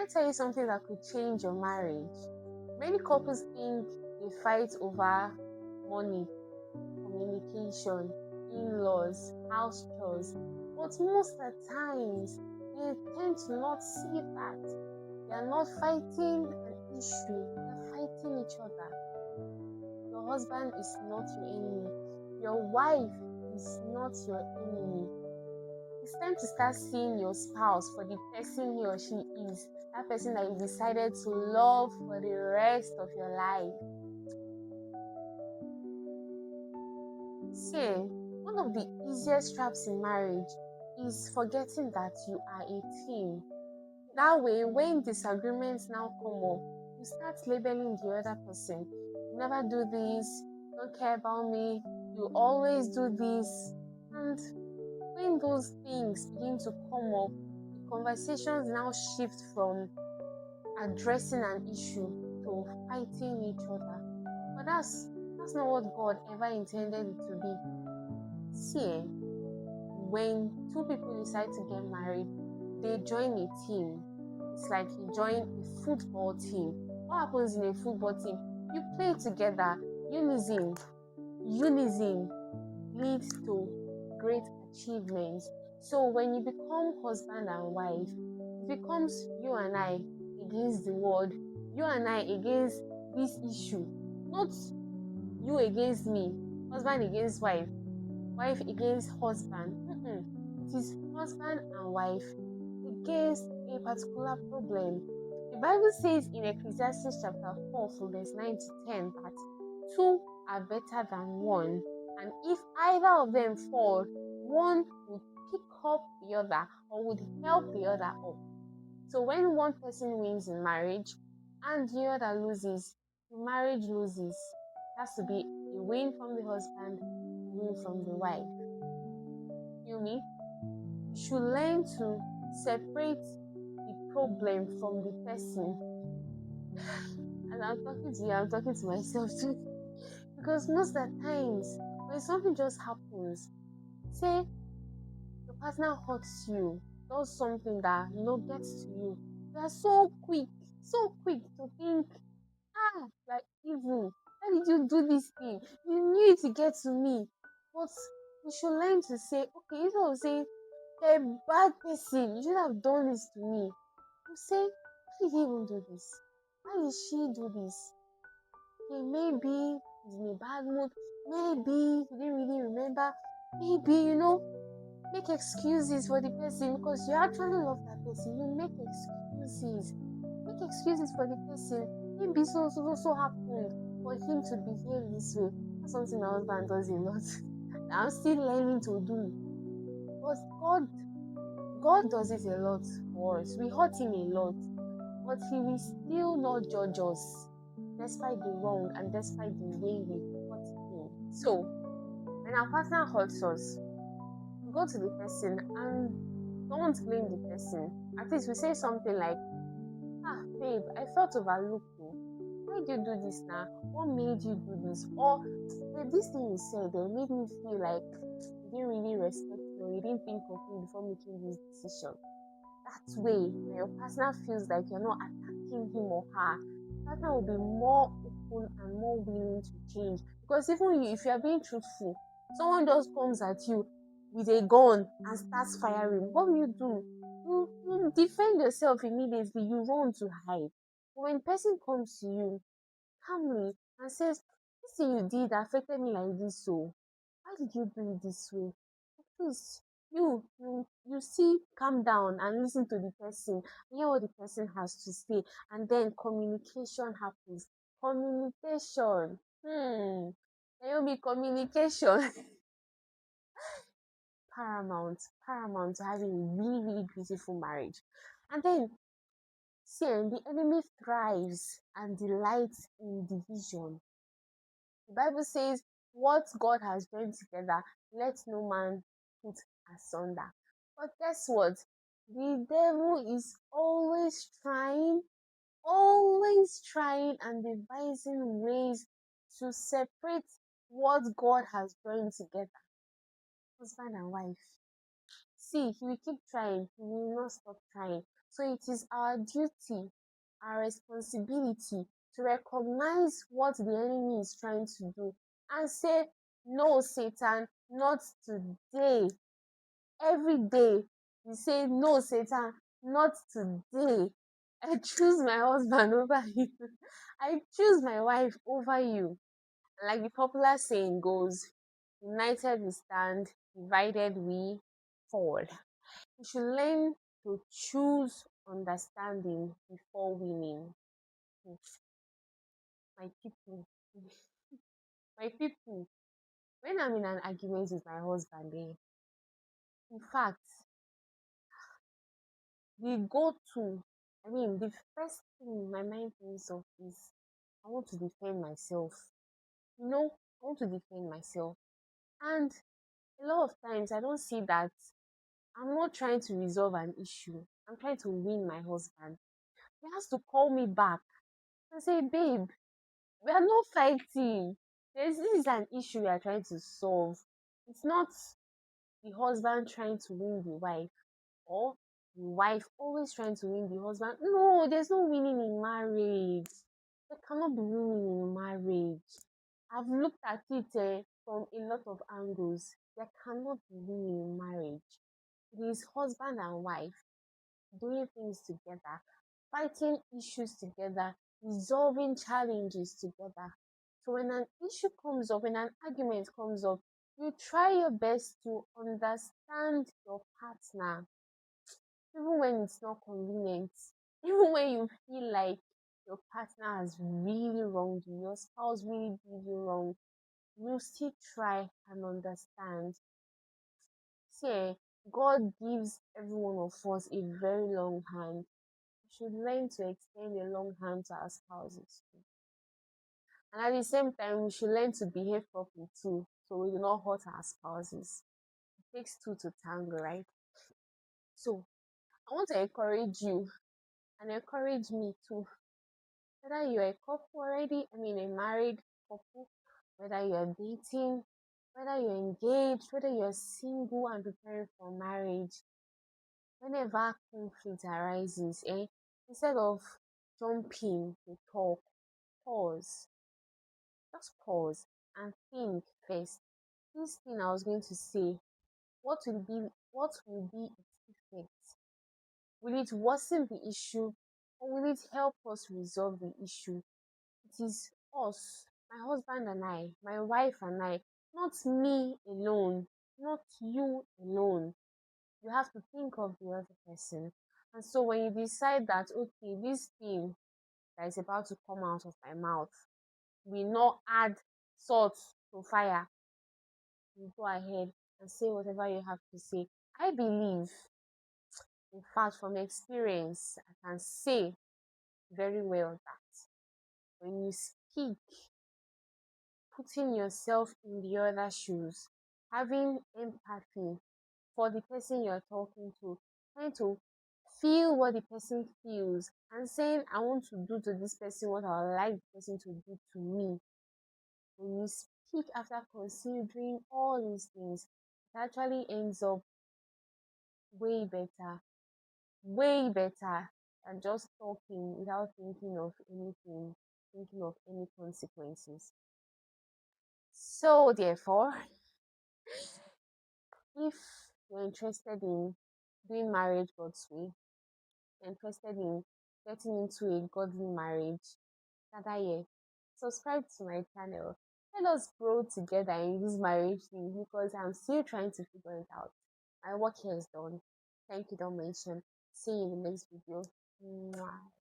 I tell you something that could change your marriage? Many couples think they fight over money, communication, in-laws, house chores, but most of the times they tend to not see that. They are not fighting an issue, they are fighting each other. Your husband is not your enemy. Your wife is not your enemy. It's time to start seeing your spouse for the person he or she is. That person that you decided to love for the rest of your life. See, one of the easiest traps in marriage is forgetting that you are a team. That way, when disagreements now come up, you start labeling the other person. You never do this, don't care about me, you always do this. And when those things begin to come up, the conversations now shift from addressing an issue to fighting each other. But that's not what God ever intended it to be. See, when two people decide to get married, they join a team. It's like you join a football team. What happens in a football team? You play together. Unison leads to great achievements. So when you become husband and wife, it becomes you and I against the world, you and I against this issue, not you against me, husband against wife, wife against husband. It is husband and wife against a particular problem. The Bible says in Ecclesiastes chapter 4 from verse 9 to 10 that two are better than one, and if either of them fall, one would pick up the other or would help the other up. So when one person wins in marriage and the other loses, the marriage loses. It has to be a win from the husband, a win from the wife. You me? You should learn to separate the problem from the person. And I'm talking to you, I'm talking to myself too. Because most of the times, when something just happens, say your partner hurts you, does something that gets to you, you are so quick to think, like evil. Why did you do this thing? You knew it to get to me. But you should learn to say, okay, instead of saying you're a bad person, you should have done this to me. You say, why did he even do this? Why did she do this? Okay, maybe he's in a bad mood. Maybe he didn't really remember. Maybe, make excuses for the person because you actually love that person. You make excuses. Make excuses for the person. Maybe so happened for him to behave this way. That's something my husband does a lot. I'm still learning to do. But God does it a lot for us. We hurt him a lot, but he will still not judge us despite the wrong and despite the way we hurt him. So when our partner hurts us, we go to the person and don't blame the person. At least we say something like, babe, I felt overlooked. Why did you do this now? What made you do this? Or this thing you said, they made me feel like you didn't really respect me or you didn't think of me before making this decision. That way, when your partner feels like you're not attacking him or her, partner will be more open and more willing to change. Because even if you are being truthful, someone just comes at you with a gun and starts firing, what will you do? You defend yourself immediately, you run to hide. But when a person comes to you calmly and says, this thing you did affected me like this, so why did you do it this way? Please, you see, calm down and listen to the person, hear what the person has to say, and then communication happens. Communication. Naomi, communication. paramount to having a really, really beautiful marriage. And then, see, the enemy thrives and delights in division. The Bible says, what God has joined together, let no man put asunder. But guess what? The devil is always trying and devising ways to separate what God has joined together. Husband and wife. See, he will keep trying, he will not stop trying. So it is our duty, our responsibility to recognize what the enemy is trying to do and say, no, Satan, not today. Every day, you say, no, Satan, not today. I choose my husband over you. I choose my wife over you. Like the popular saying goes, united we stand, divided we fall. You should learn to choose understanding before winning. My people, my people, when I'm in an argument with my husband, in fact, the first thing my mind thinks of is I want to defend myself. I want to defend myself. And a lot of times I don't see that I'm not trying to resolve an issue. I'm trying to win my husband. He has to call me back and say, babe, we are not fighting. This is an issue we are trying to solve. It's not the husband trying to win the wife or the wife always trying to win the husband. No, there's no winning in marriage. There cannot be winning in marriage. I've looked at it from a lot of angles. There cannot be winning in marriage. It is husband and wife doing things together, fighting issues together, resolving challenges together. So when an issue comes up, when an argument comes up, you try your best to understand your partner, even when it's not convenient, even when you feel like your partner has really wronged you, your spouse really did you wrong, you still try and understand. See, God gives every one of us a very long hand. We should learn to extend a long hand to our spouses too. And at the same time, we should learn to behave properly too, so we do not hurt our spouses. It takes two to tango, right? So I want to encourage you and encourage me too. Whether you're a couple already, a married couple, whether you're dating, whether you're engaged, whether you're single and preparing for marriage, whenever conflict arises, instead of jumping to talk, pause. Just pause and think first. This thing I was going to say, what will be its effect? Will it worsen the issue or will it help us resolve the issue? It is us, my husband and I, my wife and I, not me alone, not you alone. You have to think of the other person. And so when you decide that, okay, this thing that is about to come out of my mouth will not add salt to fire, you go ahead and say whatever you have to say. I believe, in fact, from experience, I can say very well that when you speak, putting yourself in the other shoes, having empathy for the person you're talking to, trying to feel what the person feels, and saying, I want to do to this person what I would like the person to do to me. When you speak after considering all these things, it actually ends up way better than just talking without thinking of anything, thinking of any consequences. So, therefore, if you're interested in doing marriage God's way, interested in getting into a godly marriage, gather here. Subscribe to my channel. Let us grow together in this marriage thing because I'm still trying to figure it out. My work here is done. Thank you, don't mention. See you in the next video. Mwah.